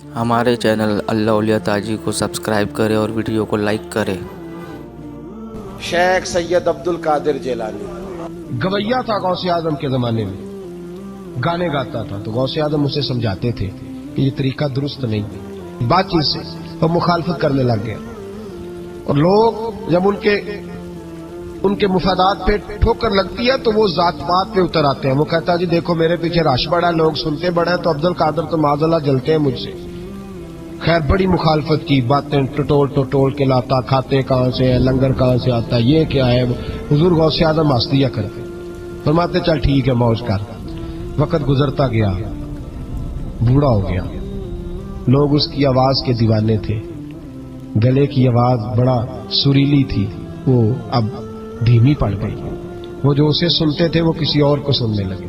ہمارے چینل اللہ اولیاء تاجی کو سبسکرائب کریں اور ویڈیو کو لائک کریں۔ شیخ سید عبد القادر جیلانی گویا تھا غوث اعظم کے زمانے میں، گانے گاتا تھا، تو غوث اعظم اسے سمجھاتے تھے کہ یہ طریقہ درست نہیں، بات چیت سے وہ مخالفت کرنے لگ گیا، اور لوگ جب ان کے مفادات پہ ٹھوکر لگتی ہے تو وہ ذات پات پہ اتر آتے ہیں۔ وہ کہتا ہے جی دیکھو میرے پیچھے رش بڑا ہے، لوگ سنتے بڑے ہیں، تو عبد القادر تو معاذ اللہ جلتے ہیں مجھ سے۔ خیر بڑی مخالفت کی، باتیں ٹٹول کے لاتا، کھاتے کہاں سے ہے، لنگر کہاں سے آتا ہے، یہ کیا ہے۔ حضور غوث اعظم ہنس دیا کرتے، فرماتے چل ٹھیک ہے موج کر۔ وقت گزرتا گیا، بوڑھا ہو گیا، لوگ اس کی آواز کے دیوانے تھے، گلے کی آواز بڑا سریلی تھی، وہ اب دھیمی پڑ گئی، وہ جو اسے سنتے تھے وہ کسی اور کو سننے لگے۔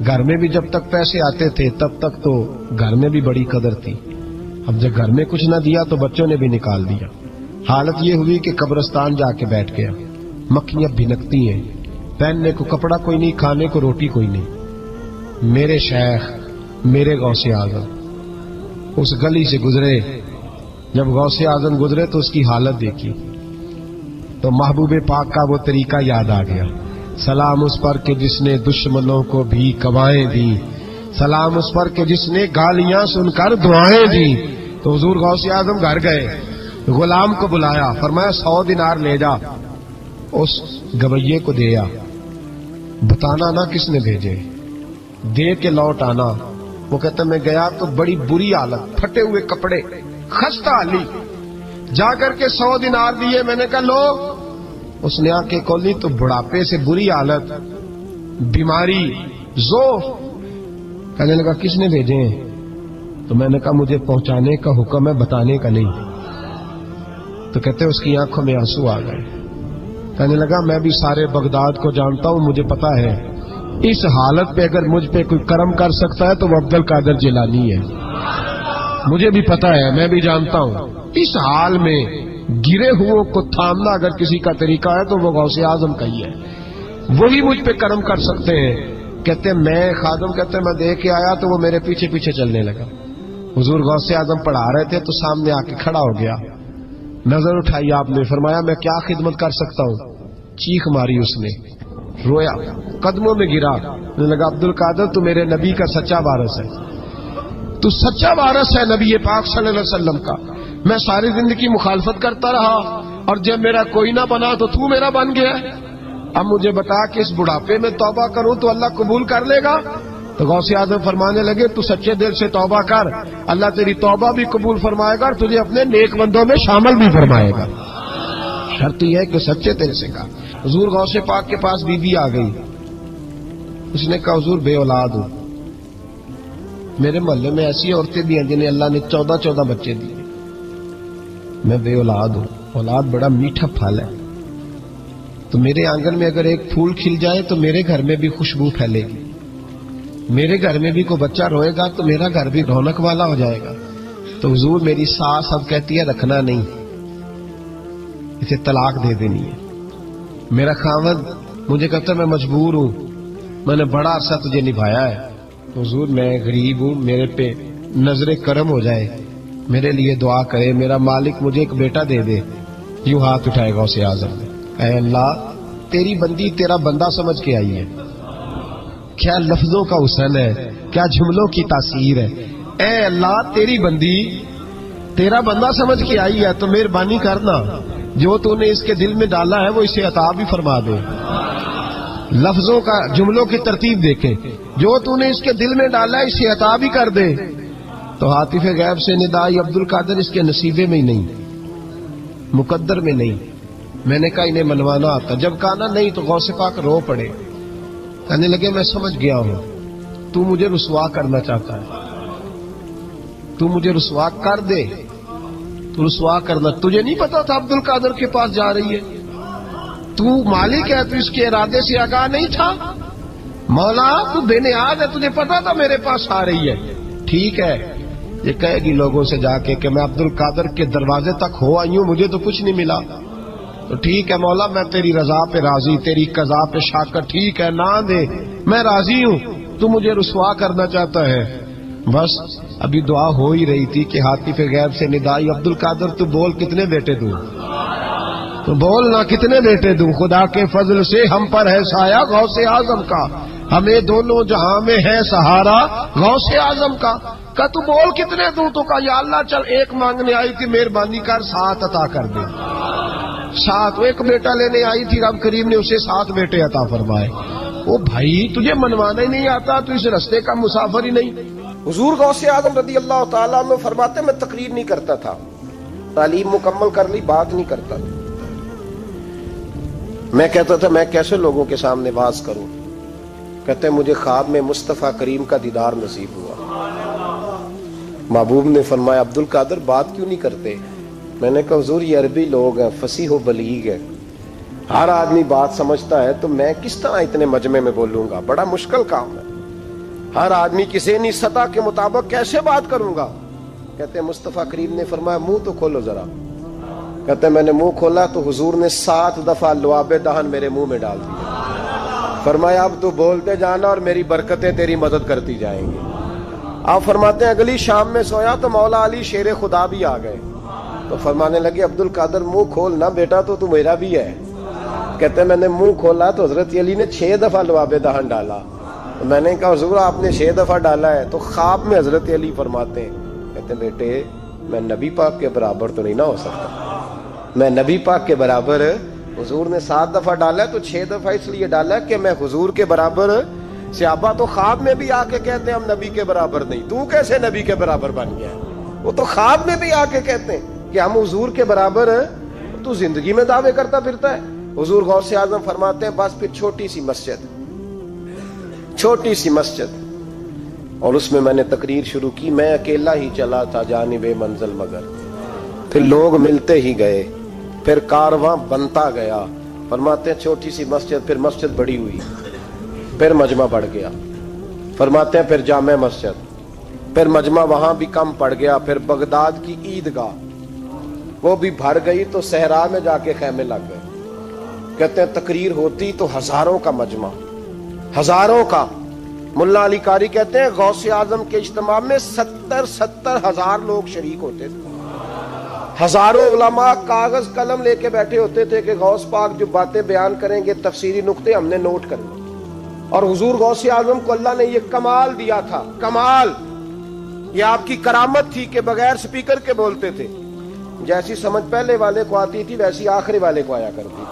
گھر میں بھی جب تک پیسے آتے تھے تب تک تو گھر میں بھی بڑی قدر تھی، اب جب گھر میں کچھ نہ دیا تو بچوں نے بھی نکال دیا۔ حالت یہ ہوئی کہ قبرستان جا کے بیٹھ گیا، مکھیاں بھنکتی ہیں، پہننے کو کپڑا کوئی نہیں، کھانے کو روٹی کوئی نہیں۔ میرے شیخ، میرے غوث اعظم اس گلی سے گزرے، جب غوث اعظم گزرے تو اس کی حالت دیکھی تو محبوب پاک کا وہ طریقہ یاد آ گیا۔ سلام اس پر کہ جس نے دشمنوں کو بھی کوائیں دی، سلام اس پر کہ جس نے گالیاں سن کر دعائیں دی۔ تو حضور غوث اعظم گھر گئے، غلام کو بلایا، فرمایا 100 دینار لے جا، اس گویے کو دیا، بتانا نہ کس نے بھیجے، دے کے لوٹ آنا۔ وہ کہتا میں گیا تو بڑی بری حالت، پھٹے ہوئے کپڑے، خستہ حالی، جا کر کے 100 دینار دیے، میں نے کہا لو، اس نے آنکھیں کھولی تو بڑھاپے سے بری حالت، بیماری، ذوف۔ کہنے لگا کس نے بھیجے ہیں؟ تو میں نے کہا مجھے پہنچانے کا حکم ہے، بتانے کا نہیں۔ تو کہتے اس کی آنکھوں میں آنسو آ گئے، کہنے لگا میں بھی سارے بغداد کو جانتا ہوں، مجھے پتا ہے اس حالت پہ اگر مجھ پہ کوئی کرم کر سکتا ہے تو وہ عبد القادر جیلانی ہے، مجھے بھی پتا ہے، میں بھی جانتا ہوں اس حال میں گرے ہوئوں کو تھامنا اگر کسی کا طریقہ ہے تو وہ غوث اعظم کا ہی ہے، وہی مجھ پہ کرم کر سکتے ہیں۔ کہتے میں خادم کہتے میں دیکھ کے آیا تو وہ میرے پیچھے پیچھے چلنے لگا۔ حضور غوث اعظم پڑھا رہے تھے تو سامنے آ کے کھڑا ہو گیا، نظر اٹھائی آپ نے، فرمایا میں کیا خدمت کر سکتا ہوں؟ چیخ ماری اس نے، رویا، قدموں میں گرا، لگا عبد القادر تو میرے نبی کا سچا وارث ہے، تو سچا وارث ہے نبی پاک صلی اللہ علیہ وسلم کا۔ میں ساری زندگی مخالفت کرتا رہا اور جب میرا کوئی نہ بنا تو میرا بن گیا، اب مجھے بتا کہ اس بڑھاپے میں توبہ کروں تو اللہ قبول کر لے گا؟ تو غوث اعظم فرمانے لگے تو سچے دل سے توبہ کر، اللہ تیری توبہ بھی قبول فرمائے گا اور تجھے اپنے نیک بندوں میں شامل بھی فرمائے گا، شرط یہ ہے کہ سچے دل سے کہا۔ حضور غوث پاک کے پاس بی بی آ گئی، اس نے کہا حضور بے اولاد ہوں، میرے محلے میں ایسی عورتیں بھی ہیں جنہیں اللہ نے 14 بچے دیے، میں بے اولاد ہوں، اولاد بڑا میٹھا پھل ہے، تو میرے آنگن میں اگر ایک پھول کھل جائے تو میرے گھر میں بھی خوشبو پھیلے گی، میرے گھر میں بھی کوئی بچہ روئے گا تو میرا گھر بھی رونق والا ہو جائے گا۔ تو حضور میری ساس اب کہتی ہے رکھنا نہیں، اسے طلاق دے دینی ہے۔ میرا خاوند مجھے کہتا ہے میں مجبور ہوں، میں نے بڑا عرصہ تجھے نبھایا ہے، تو حضور میں غریب ہوں، میرے پہ نظر کرم ہو جائے، میرے لیے دعا کرے، میرا مالک مجھے ایک بیٹا دے دے۔ یوں ہاتھ اٹھائے غوث اعظم نے، اے اللہ تیری بندی تیرا بندہ سمجھ کے آئی ہے، کیا لفظوں کا حسن ہے، کیا جملوں کی تاثیر ہے، اے اللہ تیری بندی تیرا بندہ سمجھ کے آئی ہے تو مہربانی کرنا، جو تو نے اس کے دل میں ڈالا ہے وہ اسے عطا بھی فرما دے۔ لفظوں کا جملوں کی ترتیب دیکھیں، جو تو نے اس کے دل میں ڈالا ہے اسے عطا بھی کر دے۔ تو عاطف غیب سے ندائی عبد القادر اس کے نصیبے میں ہی نہیں، مقدر میں نہیں۔ میں نے کہا انہیں منوانا آتا، جب کہا نا نہیں تو غوث پاک رو پڑے، کہنے لگے میں سمجھ گیا ہوں تو مجھے رسوا کرنا چاہتا ہے، تو مجھے رسوا کر دے، تو رسوا کرنا، تجھے نہیں پتا تھا عبد القادر کے پاس جا رہی ہے، تو مالک ہے، تو اس کے ارادے سے آگاہ نہیں تھا، مولا تو بے نیاز ہے، تجھے پتا تھا میرے پاس آ رہی ہے، ٹھیک ہے، یہ کہے گی لوگوں سے جا کے کہ میں عبد القادر کے دروازے تک ہو آئی ہوں، مجھے تو کچھ نہیں ملا، تو ٹھیک ہے مولا میں تیری رضا پہ راضی، تیری قضا پہ شاکر، ٹھیک ہے نہ دے میں راضی ہوں، تو مجھے رسوا کرنا چاہتا ہے، بس ابھی دعا ہو ہی رہی تھی کہ ہاتف غیب سے ندائی عبد القادر تو بول کتنے بیٹے دوں، تو بول نہ کتنے بیٹے دوں، خدا کے فضل سے ہم پر ہے سایہ غوث اعظم کا، ہمیں دونوں جہاں میں ہے سہارا غوث اعظم کا۔ کہ تو بول کتنے دوں، تو کہا یا اللہ چل ایک مانگنے آئی تھی مہربانی کر 7 عطا کر دے۔ 7 ایک بیٹا لینے آئی تھی، رب کریم نے اسے 7 بیٹے عطا فرمائے۔ او بھائی تجھے منوانا ہی نہیں آتا، تو اس رستے کا مسافر ہی نہیں۔ حضور غوث اعظم رضی اللہ تعالیٰ عنہ فرماتے میں تقریر نہیں کرتا تھا، تعلیم مکمل کر لی، بات نہیں کرتا تھا۔ میں کہتا تھا میں کیسے لوگوں کے سامنے واز کروں؟ کہتے ہیں مجھے خواب میں مصطفیٰ کریم کا دیدار نصیب ہوا۔ محبوب نے فرمایا عبد القادر بات کیوں نہیں کرتے؟ میں نے کہا حضور یہ عربی لوگ ہیں، فصیح و بلیغ ہیں، ہر آدمی بات سمجھتا ہے، تو میں کس طرح اتنے مجمع میں بولوں گا؟ بڑا مشکل کام ہے، ہر آدمی کی ذہنی سطح کے مطابق کیسے بات کروں گا؟ کہتے ہیں مصطفیٰ کریم نے فرمایا منہ تو کھولو ذرا۔ کہتے ہیں میں نے منہ کھولا تو حضور نے 7 دفعہ لعاب دہن میرے منہ میں ڈال دیا۔ فرمایا اب تو بولتے جانا اور میری برکتیں تیری مدد کرتی جائیں گی۔ آپ فرماتے ہیں اگلی شام میں سویا تو مولا علی شیر خدا بھی آ گئے، تو فرمانے لگے عبد القادر منہ کھول نا بیٹا، تو میرا بھی ہے۔ کہتے ہیں میں نے منہ کھولا تو حضرت علی نے 6 دفعہ لعاب دہن ڈالا۔ میں نے کہا حضور آپ نے 6 دفعہ ڈالا ہے، تو خواب میں حضرت علی فرماتے ہیں، کہتے ہیں بیٹے میں نبی پاک کے برابر تو نہیں نہ ہو سکتا، میں نبی پاک کے برابر، حضور نے 7 دفعہ ڈالا ہے تو 6 دفعہ اس لیے ڈالا ہے کہ میں حضور کے برابر۔ صحابہ تو خواب میں بھی آ کے کہتے ہیں ہم نبی کے برابر نہیں، تو کیسے نبی کے برابر بن گیا؟ وہ تو خواب میں بھی آ کے کہتے ہیں کہ ہم حضور کے برابر ہیں، تو زندگی میں دعوے کرتا پھرتا ہے۔ حضور غوث اعظم فرماتے ہیں بس پھر چھوٹی سی مسجد، اور اس میں نے تقریر شروع کی، میں اکیلا ہی چلا تھا جانب منزل مگر، پھر لوگ ملتے ہی گئے، پھر کارواں بنتا گیا۔ فرماتے ہیں چھوٹی سی مسجد، پھر مسجد بڑی ہوئی، پھر مجمع بڑھ گیا۔ فرماتے ہیں پھر جامع مسجد، پھر مجمع وہاں بھی کم پڑ گیا، پھر بغداد کی عیدگاہ وہ بھی بھر گئی تو صحرا میں جا کے خیمے لگ گئے۔ کہتے ہیں تقریر ہوتی تو ہزاروں کا مجمع، ہزاروں کا۔ ملا علی قاری کہتے ہیں غوث اعظم کے اجتماع میں 70 ہزار لوگ شریک ہوتے تھے، ہزاروں علماء کاغذ قلم لے کے بیٹھے ہوتے تھے کہ غوث پاک جو باتیں بیان کریں گے تفسیری نقطے ہم نے نوٹ کرنے۔ اور حضور غوث اعظم کو اللہ نے یہ کمال دیا تھا، کمال، یہ آپ کی کرامت تھی کہ بغیر سپیکر کے بولتے تھے، جیسی سمجھ پہلے والے کو آتی تھی ویسی آخری والے کو آیا کرتی تھی۔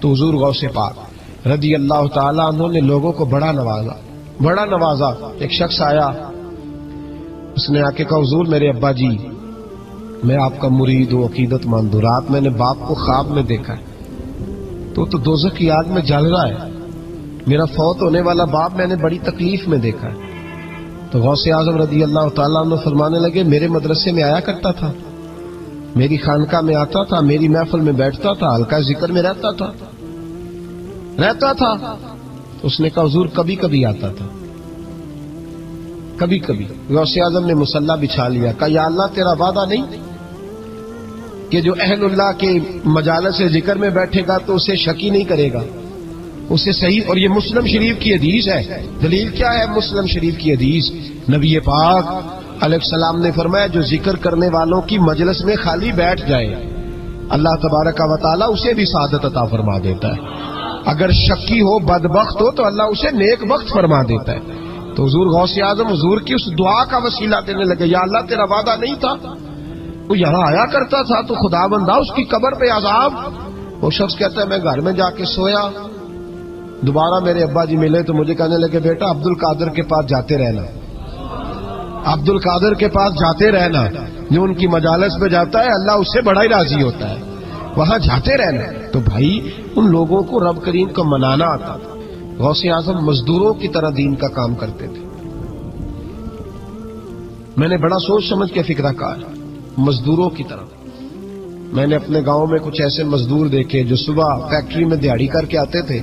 تو حضور غوث پاک رضی اللہ تعالیٰ عنہ نے لوگوں کو بڑا نوازا۔ ایک شخص آیا، اس نے آ کے کہا حضور میرے ابا جی میں آپ کا مرید ہوں، عقیدت مند ہوں، رات میں نے باپ کو خواب میں دیکھا ہے، تو دوزخ کی آگ میں جل رہا ہے، میرا فوت ہونے والا باپ میں نے بڑی تکلیف میں دیکھا ہے۔ تو غوث اعظم رضی اللہ تعالیٰ عنہ فرمانے لگے میرے مدرسے میں آیا کرتا تھا، میری خانقاہ میں آتا تھا، میری محفل میں بیٹھتا تھا، حلقہ ذکر میں رہتا تھا۔ اس نے کہا حضور کبھی کبھی آتا تھا، کبھی کبھی۔ غوث اعظم نے مصلی بچھا لیا، کہا یا اللہ تیرا وعدہ نہیں کہ جو اہل اللہ کے مجالس ذکر میں بیٹھے گا تو اسے شکی نہیں کرے گا، اسے صحیح۔ اور یہ مسلم شریف کی حدیث ہے، دلیل کیا ہے؟ مسلم شریف کی حدیث، نبی پاک علیہ السلام نے فرمایا جو ذکر کرنے والوں کی مجلس میں خالی بیٹھ جائے اللہ تبارک و تعالیٰ اسے بھی سعادت عطا فرما دیتا ہے، اگر شکی ہو بدبخت ہو تو اللہ اسے نیک بخت فرما دیتا ہے۔ تو حضور غوث اعظم حضور کی اس دعا کا وسیلہ دینے لگے، یا اللہ تیرا وعدہ نہیں تھا، وہ یہاں آیا کرتا تھا تو خدا بندہ اس کی قبر پہ عذاب۔ وہ شخص کہتا ہے میں گھر میں جا کے سویا، دوبارہ میرے ابا جی ملے تو مجھے کہنے لگے بیٹا عبد القادر کے پاس جاتے رہنا، عبد القادر کے پاس جاتے رہنا، جو ان کی مجالس پہ جاتا ہے اللہ اس سے بڑا ہی راضی ہوتا ہے، وہاں جاتے رہنا۔ تو بھائی ان لوگوں کو رب کریم کو منانا آتا تھا۔ غوث اعظم مزدوروں کی طرح دین کا کام کرتے تھے۔ میں نے بڑا سوچ سمجھ کے فکرہ کہا، مزدوروں کی طرح۔ میں نے اپنے گاؤں میں کچھ ایسے مزدور دیکھے جو صبح فیکٹری میں دیہڑی کر کے آتے تھے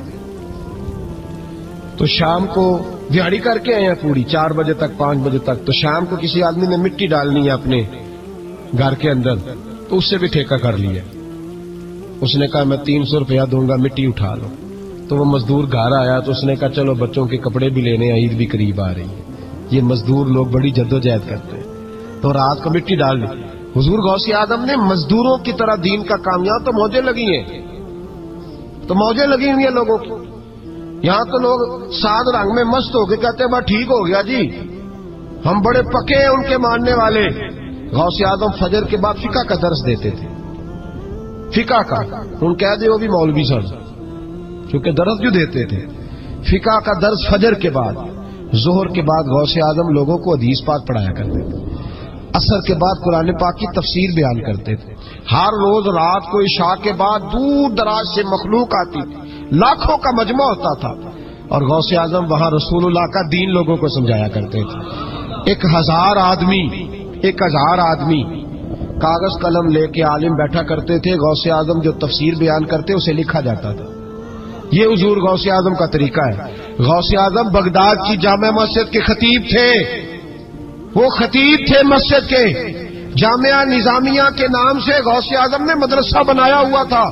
تو شام کو دیہڑی کر کے آئے ہیں پوری 4 بجے تک 5 بجے تک، تو شام کو کسی آدمی نے مٹی ڈالنی ہے اپنے گھر کے اندر تو اس سے بھی ٹھیکہ کر لیا، اس نے کہا میں 300 روپیہ دوں گا مٹی اٹھا لو۔ تو وہ مزدور گھر آیا تو اس نے کہا چلو بچوں کے کپڑے بھی لینے، عید بھی قریب آ رہی ہے، یہ مزدور لوگ بڑی جدوجہد کرتے ہیں، تو رات کو مٹی ڈال دی. حضور غوث اعظم نے مزدوروں کی طرح دین کا کامیاب، تو موجیں لگی ہیں، تو موجیں لگی ہوئی ہیں لوگوں کی. یہاں تو لوگ سات رنگ میں مست ہو کے کہتے ہیں بس ٹھیک ہو گیا جی، ہم بڑے پکے ہیں ان کے ماننے والے. غوث اعظم فجر کے بعد فقہ کا درس دیتے تھے، فقہ کا. ان کہہ دے وہ بھی مولوی سن، کیونکہ درس جو دیتے تھے فقہ کا درس فجر کے بعد. ظہر کے بعد غوث اعظم لوگوں کو حدیث پاک پڑھایا کرتے تھے. عصر کے بعد قرآن پاک کی تفسیر بیان کرتے تھے. ہر روز رات کو عشاء کے بعد دور دراز سے مخلوق آتی تھی، لاکھوں کا مجمع ہوتا تھا، اور غوث اعظم وہاں رسول اللہ کا دین لوگوں کو سمجھایا کرتے تھے. 1000 آدمی کاغذ قلم لے کے عالم بیٹھا کرتے تھے. غوث اعظم جو تفسیر بیان کرتے اسے لکھا جاتا تھا. یہ حضور غوث اعظم کا طریقہ ہے. غوث اعظم بغداد کی جامع مسجد کے خطیب تھے، وہ خطیب تھے مسجد کے. جامعہ نظامیہ کے نام سے غوث اعظم نے مدرسہ بنایا ہوا تھا.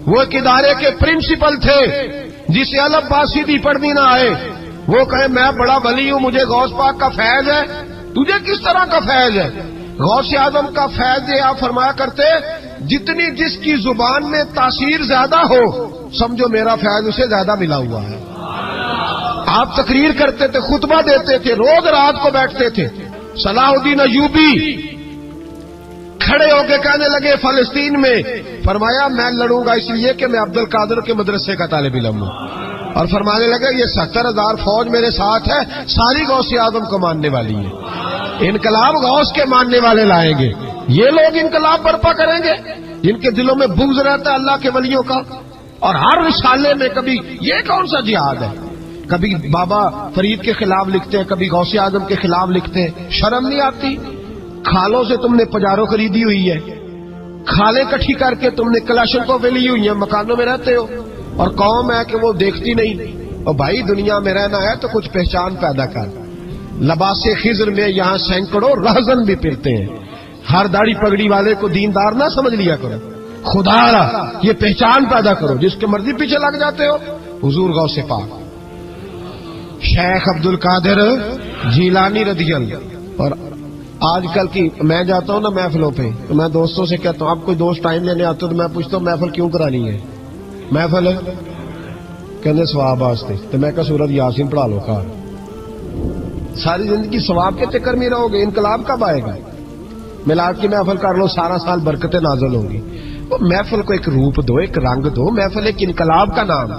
وہ ایک ادارے کے پرنسپل تھے. جسے الف با سیدھی پڑھنی نہ آئے وہ کہے میں بڑا ولی ہوں، مجھے غوث پاک کا فیض ہے. تجھے کس طرح کا فیض ہے؟ غوث اعظم کا فیض یہ آپ فرمایا کرتے جتنی جس کی زبان میں تاثیر زیادہ ہو سمجھو میرا فیض اسے زیادہ ملا ہوا ہے. آپ تقریر کرتے تھے، خطبہ دیتے تھے، روز رات کو بیٹھتے تھے. صلاح الدین ایوبی کھڑے ہو کے کہنے لگے فلسطین میں، فرمایا میں لڑوں گا اس لیے کہ میں عبد القادر کے مدرسے کا طالب علم ہوں. اور فرمانے لگے یہ 70,000 فوج میرے ساتھ ہے، ساری غوث اعظم کو ماننے والی ہے. انقلاب غوث کے ماننے والے لائیں گے. یہ لوگ انقلاب برپا کریں گے جن کے دلوں میں بغض رہتا ہے اللہ کے ولیوں کا. اور ہر رسالے میں کبھی یہ کون سا جہاد ہے، کبھی بابا فرید کے خلاف لکھتے ہیں، کبھی غوث اعظم کے خلاف لکھتے ہیں. شرم نہیں آتی؟ کھالوں سے تم نے پجارو خریدی ہوئی ہے، کھالیں کٹھی کر کے تم نے کلاشنکوف لی ہوئی ہیں، مکانوں میں رہتے ہو، اور قوم ہے کہ وہ دیکھتی نہیں. اور بھائی دنیا میں رہنا ہے تو کچھ پہچان پیدا کر. لباس خضر میں یہاں سینکڑوں رہزن بھی پھرتے ہیں. ہر داڑھی پگڑی والے کو دیندار نہ سمجھ لیا کرو، خدا را یہ پہچان پیدا کرو. جس کے مرضی پیچھے لگ جاتے ہو. حضور غوث پاک شیخ عبد القادر جیلانی رضی اللہ. اور آج کل کی میں جاتا ہوں نا محفلوں پہ تو میں دوستوں سے کہتا ہوں آپ کوئی دوست ٹائم لینے آتے ہو تو میں پوچھتا ہوں محفل کیوں کرانی ہے؟ محفل کہنے ثواب واسطے. تو میں کہا سورۃ یاسین پڑھا لو. کہا ساری زندگی ثواب کے چکر میں رہو گے، انقلاب کب آئے گا؟ میلاد کی محفل کر لو، سارا سال برکتیں نازل ہوں گی. وہ محفل کو ایک روپ دو، ایک رنگ دو. محفل ایک انقلاب کا نام.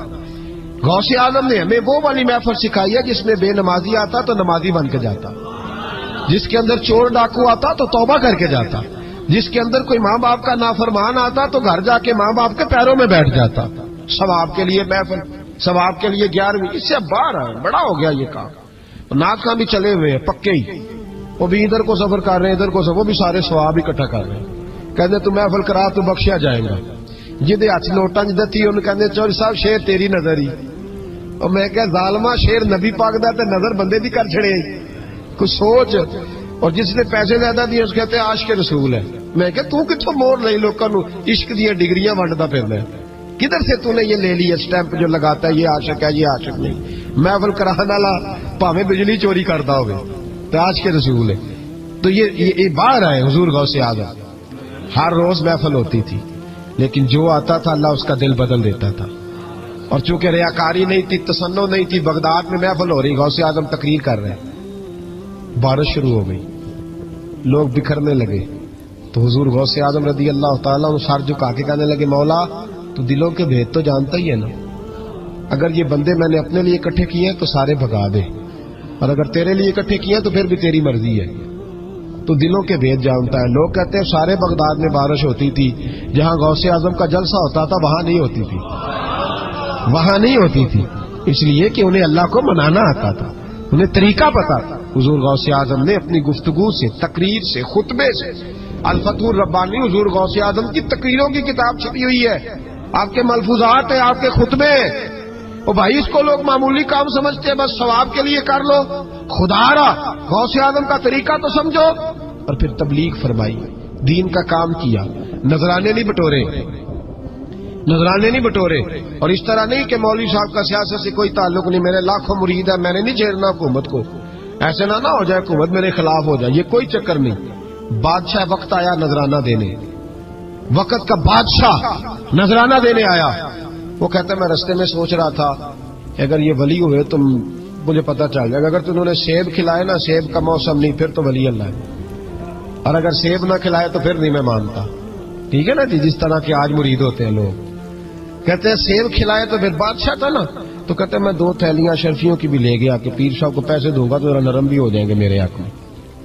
غوث اعظم نے ہمیں وہ والی محفل سکھائی ہے جس میں بے نمازی آتا تو نمازی بن کے جاتا، جس کے اندر چور ڈاکو آتا تو توبہ کر کے جاتا، جس کے اندر کوئی ماں باپ کا نافرمان آتا تو گھر جا کے ماں باپ کے پیروں میں بیٹھ جاتا. ثواب کے لیے محفل، ثواب کے لیے 11ویں، اس سے باہر ہے. بڑا ہو گیا یہ کام. ناک بھی چلے ہوئے ہیں پکے ہی، وہ بھی ادھر کو سفر کر رہے ہیں ادھر کو سفر، وہ بھی سارے ثواب اکٹھا کر رہے ہیں. کہتے تو محفل کرا تو بخشیا جائے گا. جدے ہاتھ نوٹاں جدہ تھی انہوں کہتے چوری صاحب شیر تیری نظر ہی. اور میں کہ ظالمہ شیر نبی پاک دا تے نظر بندے دی کر چھڑے کچھ سوچ. اور جس نے پیسے زیادہ دیے اس کہتے ہیں عاشق رسول ہے. میں کہ تو کتوں موڑ لئی لوکاں نو عشق دی ڈگریاں ونڈدا پھردا ہے؟ کدھر سے تو نے یہ لے لی اسٹیمپ جو لگاتا ہے یہ عاشق ہے یہ عاشق نہیں؟ محفل کرانے والا بھاویں بجلی چوری کرتا ہوگا تو عاشق رسول ہے. تو یہ باہر آئے حضور غوث اعظم. ہر روز محفل ہوتی تھی لیکن جو آتا تھا اللہ اس کا دل بدل دیتا تھا. اور چونکہ ریاکاری نہیں تھی، تسنع نہیں تھی، بغداد میں محفل ہو رہی، غوث اعظم تقریر کر رہے ہیں، بارش شروع ہو گئی، لوگ بکھرنے لگے. تو حضور غوث اعظم رضی اللہ تعالیٰ سر جھکا کے کہنے لگے مولا تو دلوں کے بھید تو جانتا ہی ہے نا. اگر یہ بندے میں نے اپنے لیے اکٹھے کیے ہیں تو سارے بھگا دے، اور اگر تیرے لیے اکٹھے کیے ہیں تو پھر بھی تیری مرضی ہے. تو دلوں کے بھید جانتا ہے. لوگ کہتے ہیں سارے بغداد میں بارش ہوتی تھی، جہاں غوث اعظم کا جلسہ ہوتا تھا وہاں نہیں ہوتی تھی، وہاں نہیں ہوتی تھی، اس لیے کہ انہیں اللہ کو منانا آتا تھا، انہیں طریقہ پتا تھا. حضور غوث اعظم نے اپنی گفتگو سے، تقریر سے، خطبے سے، الفتح الربانی حضور غوث اعظم کی تقریروں کی کتاب چھپی ہوئی ہے، آپ کے ملفوظات ہیں، آپ کے خطبے. اور بھائی اس کو لوگ معمولی کام سمجھتے ہیں، بس ثواب کے لیے کر لو. خدا را غوث اعظم کا طریقہ تو سمجھو. اور پھر تبلیغ فرمائی، دین کا کام کیا، نذرانے نہیں بٹورے، نذرانے نہیں بٹورے. اور اس طرح نہیں کہ مولوی صاحب کا سیاست سے کوئی تعلق نہیں، میرے لاکھوں مرید ہے، میں نے نہیں چھیڑنا حکومت کو. ایسے نہ ہو جائے حکومت میرے خلاف ہو جائے، یہ کوئی چکر نہیں. بادشاہ وقت آیا نذرانہ دینے، وقت کا بادشاہ نذرانہ دینے آیا. وہ کہتا ہے میں رستے میں سوچ رہا تھا کہ اگر یہ ولی ہوئے تو مجھے پتہ چل جائے گا، اگر تم نے سیب کھلائے نا، سیب کا موسم نہیں، پھر تو ولی اللہ ہے، اور اگر سیب نہ کھلائے تو پھر نہیں میں مانتا. ٹھیک ہے نا جی، جس طرح کے آج مرید ہوتے ہیں لوگ. کہتے ہیں سیب کھلائے تو پھر بادشاہ تھا نا. تو کہتے ہیں میں 2 تھیلیاں شرفیوں کی بھی لے گیا کہ پیر صاحب کو پیسے دوں گا تو ذرا نرم بھی ہو جائیں گے میرے حق میں.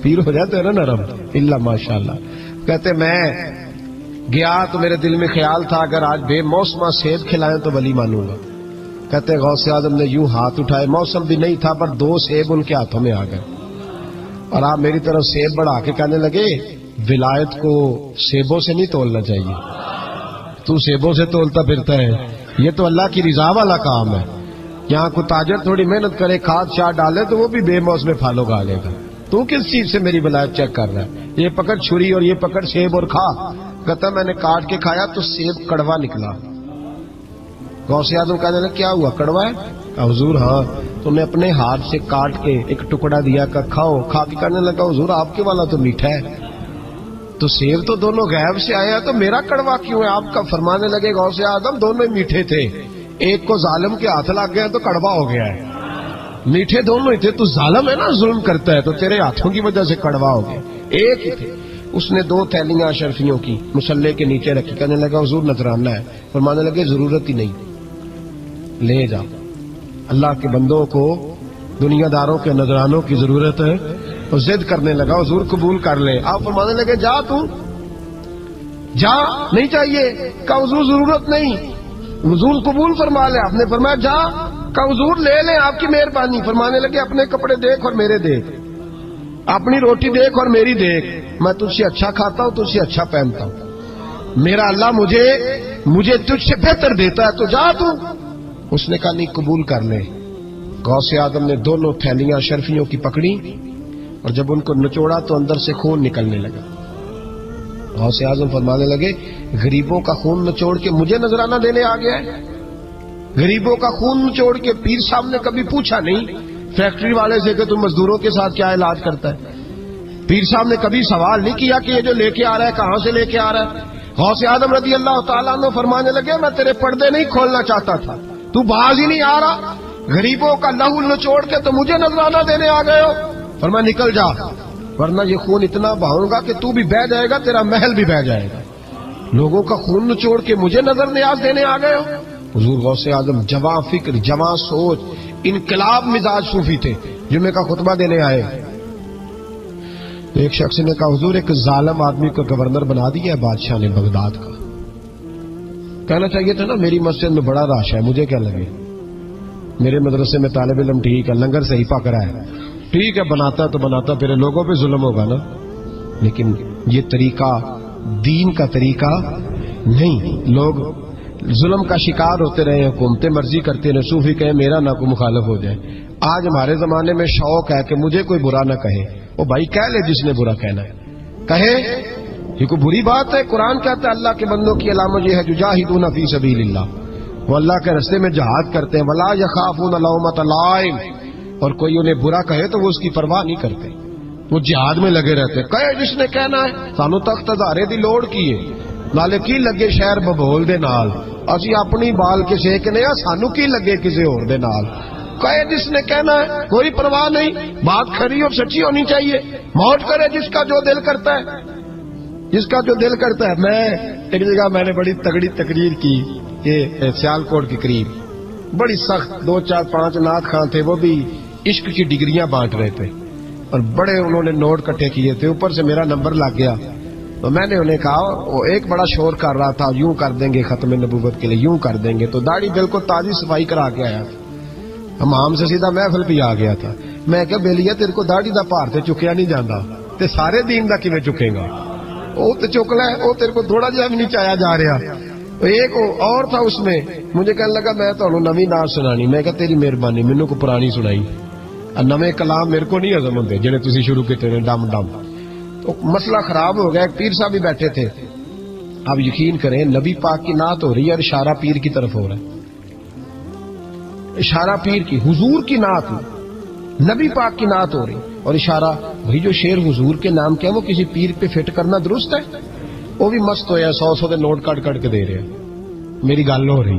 پیر ہو جاتے ہیں نا نرم، اللہ ماشاء اللہ. کہتے میں گیا تو میرے دل میں خیال تھا اگر آج بے موسمہ سیب کھلائیں تو ولی مانوں گا. کہتے غوث اعظم نے یوں ہاتھ اٹھائے، موسم بھی نہیں تھا پر 2 سیب ان کے ہاتھوں میں آ گئے، اور آپ میری طرف سیب بڑھا کے کہنے لگے ولایت کو سیبوں سے نہیں تولنا چاہیے، تو سیبوں سے تولتا پھرتا ہے، یہ تو اللہ کی رضا والا کام ہے. یہاں کو تاجر تھوڑی محنت کرے، کھاد شاد ڈالے تو وہ بھی بے موسم پھل اگا لے گا. تو کس چیز سے میری ولایت چیک کر رہا ہے؟ یہ پکڑ چھری اور یہ پکڑ سیب اور کھا. کہتا میں نے کاٹ کے کھایا تو سیب کڑوا نکلا. غوث اعظم کہنے لگے کیا ہوا، کڑوا ہے؟ حضور ہاں. تو نے اپنے ہاتھ سے کاٹ کے ایک ٹکڑا دیا کہ کھاؤ. کھا کے کہنے لگا حضور آپ کے والا تو میٹھا ہے، تو سیب تو دونوں غیب سے آیا تو میرا کڑوا کیوں ہے؟ آپ کا فرمانے لگے غوث اعظم دونوں میٹھے تھے، ایک کو ظالم کے ہاتھ لگ گیا تو کڑوا ہو گیا ہے. میٹھے دونوں ہی تھے، تو ظالم ہے نا، ظلم کرتا ہے، تو تیرے ہاتھوں کی وجہ سے کڑوا ہو گیا. ایک ہی تھے. اس نے 2 تھیلیاں اشرفیوں کی مصلے کے نیچے رکھی. کہنے لگا حضور نذرانہ ہے. فرمانے لگے ضرورت ہی نہیں، لے جا. اللہ کے بندوں کو دنیا داروں کے نذرانوں کی ضرورت ہے. تو ضد کرنے لگا حضور قبول کر لے. آپ فرمانے لگے جا تو جا، نہیں چاہیے. کہ حضور ضرورت نہیں، حضور قبول فرما لے. آپ نے فرمایا جا. کہ حضور لے لیں آپ کی مہربانی. فرمانے لگے اپنے کپڑے دیکھ اور میرے دیکھ، اپنی روٹی دیکھ اور میری دیکھ. میں تجھ سے اچھا کھاتا ہوں، تجھ سے اچھا پہنتا ہوں. میرا اللہ مجھے تجھ سے بہتر دیتا ہے، تو جا تو. اس نے کہا نہیں قبول کر لے. غوث اعظم نے 2 تھیلیاں شرفیوں کی پکڑی اور جب ان کو نچوڑا تو اندر سے خون نکلنے لگا. غوث اعظم فرمانے لگے غریبوں کا خون نچوڑ کے مجھے نذرانہ دینے آ گیا ہے. غریبوں کا خون نچوڑ کے. پیر صاحب نے کبھی پوچھا نہیں فیکٹری والے سے کہ تم مزدوروں کے ساتھ کیا علاج کرتا ہے. پیر صاحب نے کبھی سوال نہیں کیا کہ یہ جو لے کے آ رہا ہے کہاں سے لے کے آ رہا ہے. غوث اعظم رضی اللہ تعالیٰ عنہ فرمانے لگے میں تیرے پردے نہیں کھولنا چاہتا تھا، تو باز ہی نہیں آ رہا، غریبوں کا لہو نچوڑ کے تو مجھے نذرانہ دینے آ گئے ہو. فرمایا نکل جا ورنہ یہ خون اتنا بہاؤں گا کہ تو بھی بہہ جائے گا، تیرا محل بھی بہہ جائے گا. لوگوں کا خون نچوڑ کے مجھے نظر نیاز دینے آ گئے ہو. حضور غوث اعظم جواں فکر، جواں سوچ، انقلاب مزاج صوفی تھے. جمعے کا خطبہ دینے آئے. ایک شخص نے کہا حضور ایک ظالم آدمی کو گورنر بنا دیا ہے بادشاہ نے بغداد کا. کہنا چاہیے تھا نا میری مسجد میں بڑا رش ہے، مجھے کیا لگے، میرے مدرسے میں طالب علم ٹھیک ہے، لنگر صحیح پک رہا ہے، ٹھیک ہے بناتا تو بناتا، پھر لوگوں پہ ظلم ہوگا نا. لیکن یہ طریقہ دین کا طریقہ نہیں. لوگ ظلم کا شکار ہوتے رہے، حکومتیں مرضی کرتے رہے، صوفی کہے میرا نہ کوئی مخالف ہو جائے. آج ہمارے زمانے میں شوق ہے کہ مجھے کوئی برا نہ کہے. وہ بھائی کہہ لے جس نے برا کہنا ہے کہے، یہ کوئی بری بات ہے. قرآن کہتا ہے اللہ کے بندوں کی علامت یہ ہے جاہدون فی سبیل اللہ، وہ اللہ کے راستے میں جہاد کرتے ہیں. ولا یخافون لومۃ لائم، اور کوئی انہیں برا کہے تو وہ اس کی پرواہ نہیں کرتے، وہ جہاد میں لگے رہتے. کہے جس نے کہنا ہے سانو تخت ہزارے دی لوڑ کی ہے، نالے کی لگے شہر ببول دے نال، اسی اپنی بال کے سیکنے آ، سانو کی لگے کسی اور دے نال. کہے جس نے کہنا ہے کوئی پرواہ نہیں، بات کھری اور سچی ہونی چاہیے. موت کرے جس کا جو دل کرتا ہے، جس کا جو دل کرتا ہے. میں ایک جگہ میں نے بڑی تگڑی تقریر کی، یہ سیالکوٹ کے قریب، بڑی سخت. 2 4 5 نعت خان تھے، وہ بھی عشق کی ڈگریاں بانٹ رہے تھے اور بڑے انہوں نے نوٹ کٹھے کیے تھے. اوپر سے میرا نمبر لگ گیا تو میں نے انہیں کہا، وہ ایک بڑا شور کر رہا تھا یوں کر دیں گے ختم نبوت کے لیے، یوں کر دیں گے. تو داڑھی بالکل تازی صفائی کرا کے آیا تھا، امام سے سیدھا محفل پہ آ گیا تھا. میں کہ بیلیا تیرے کو داڑھی دا پار تے چکیا نہیں جانا تے سارے دین دا کیویں چکے گا، وہ تے چک لے، وہ تیرے کو تھوڑا جہا بھی نہیں چایا جا رہا. ایک اور تھا اس میں، مجھے کہنے لگا میں تمہیں نویں نعت سنانی. میں کہا تیری مہربانی مینوں کو پرانی سنائی، نویں کلام میرے کو نہیں ہضم ہوندے جڑے تسی شروع کیتے نے ڈم ڈم. تو مسئلہ خراب ہو گیا. ایک پیر صاحب بھی بیٹھے تھے. آپ یقین کریں نبی پاک کی نعت ہو رہی ہے اور اشارہ پیر کی طرف ہو رہا ہے، اشارہ پیر کی، حضور کی نعت. نبی پاک کی نعت ہو رہی اور اشارہ بھائی جو شعر حضور کے نام کیا وہ کسی پیر پہ فٹ کرنا درست ہے؟ وہ بھی مست ہویا 100 کے نوٹ کٹ کٹ کے دے رہے ہیں، میری گل ہو رہی